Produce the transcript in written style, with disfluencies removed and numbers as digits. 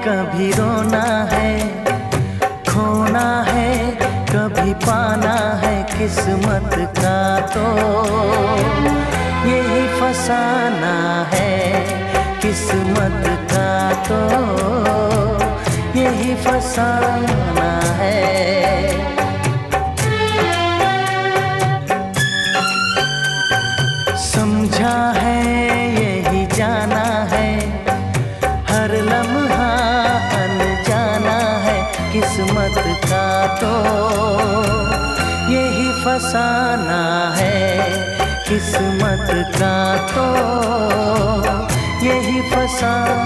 कभी रोना है, खोना है, कभी पाना है, किस्मत का तो यही फसाना है। किस्मत का तो यही फसाना है। समझा है यही जाना है, हर लम्हा अनजाना है। किस्मत का तो यही फसाना है। किस्मत का तो यही फसाना